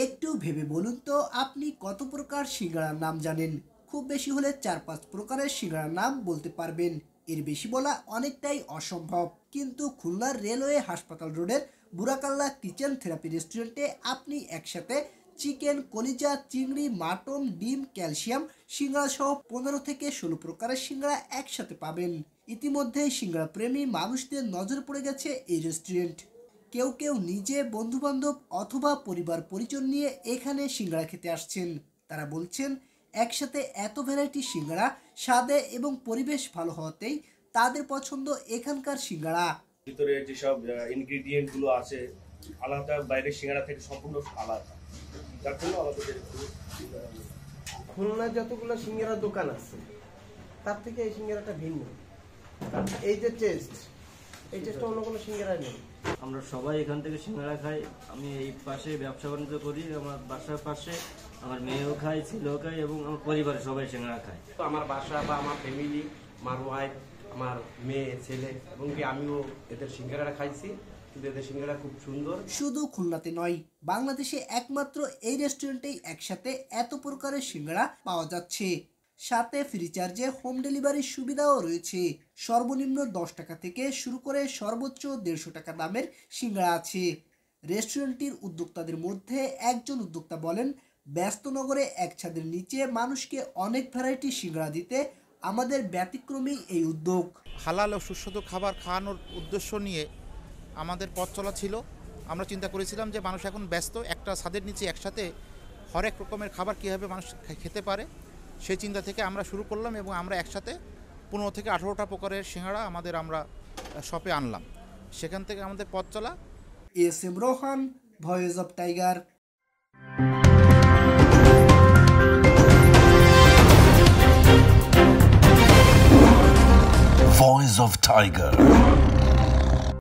একটু ভেবে বলুন তো আপনি কত প্রকার সিঙ্গাড়ার নাম জানেন? খুব বেশি হলে ৪-৫ প্রকারের সিঙ্গাড়ার নাম বলতে পারবেন। এর বেশি বলা অনেকটাই অসম্ভব। কিন্তু খুলনার রেলওয়ে হাসপাতাল রোডের বুড়াকাল্লা কিচেন থেরাপি রেস্টুরেন্টে আপনি একসাথে চিকেন, কলিজা, চিংড়ি, মাটন, ডিম, ক্যালসিয়াম সিঙ্গাড়া সহ ১৫ থেকে ১৬ প্রকারের সিঙ্গাড়া একসাথে পাবেন। ইতিমধ্যেই সিঙ্গাড়া প্রেমী মানুষদের নজর পড়ে গেছে এই রেস্টুরেন্ট। কেউ কেউ নিজে, বন্ধুবান্ধব অথবা পরিবার পরিজন নিয়ে এখানে সিঙ্গাড়া খেতে আসছেন। তারা বলছেন একসাথে এত ভ্যারাইটি সিঙ্গাড়া স্বাদে এবং পরিবেশ ভালো হওয়াতেই তাদের পছন্দ এখানকার সিঙ্গাড়া। ভিতরে যেসব ইনগ্রেডিয়েন্ট গুলো আছে আলাদা, বাইরের সিঙ্গাড়া থেকে সম্পূর্ণ আলাদা। তার জন্য আমাদের খুলনায় যতগুলো সিঙ্গাড়ার দোকান আছে তার থেকে এই সিঙ্গাড়াটা ভিন্ন। এই যে টেস্ট, এই টেস্টটা অন্য কোনো সিঙ্গাড়ায় নেই। আমরা সবাই এখান থেকে সিঙ্গাড়া খাই। আমি এই পাশে ব্যবসা বাণিজ্য করি, আমার বাসার পাশে আমার মেয়েও খায়, ছেলেও খায় এবং আমার পরিবারের সবাই সিঙ্গাড়া খায়। তো আমার বাসা বা আমার ফ্যামিলি, আমার ওয়াইফ, আমার মেয়ে, ছেলে এবং কি আমিও এদের সিঙ্গাড়া খাইছি। কিন্তু এদের সিঙ্গাড়া খুব সুন্দর। শুধু খুলনাতে নয়, বাংলাদেশে একমাত্র এই রেস্টুরেন্টেই একসাথে এত প্রকারের সিঙ্গাড়া পাওয়া যাচ্ছে। সাথে ফ্রি চার্জে হোম ডেলিভারির সুবিধাও রয়েছে। সর্বনিম্ন ১০ টাকা থেকে শুরু করে সর্বোচ্চ ১৫০ টাকা দামের সিঙ্গাড়া আছে। রেস্টুরেন্টটির উদ্যোক্তাদের মধ্যে একজন উদ্যোক্তা বলেন, ব্যস্ত নগরে এক ছাদের নিচে মানুষকে অনেক ভ্যারাইটি সিঙ্গাড়া দিতে আমাদের ব্যতিক্রমী এই উদ্যোগ। হালাল ও সুস্বাদু খাবার খাওয়ানোর উদ্দেশ্য নিয়ে আমাদের পথ চলা ছিল। আমরা চিন্তা করেছিলাম যে মানুষ এখন ব্যস্ত, একটা ছাদের নিচে একসাথে হরেক রকমের খাবার কীভাবে মানুষ খেতে পারে, সেই চিন্তা থেকে আমরা শুরু করলাম এবং আমরা একসাথে ১৫ থেকে ১৮টা প্রকারের সিঙ্গাড়া আমরা শপে আনলাম। সেখান থেকে আমাদের পথ চলা। SM. Rohan, voice of tiger. Voice of Tiger.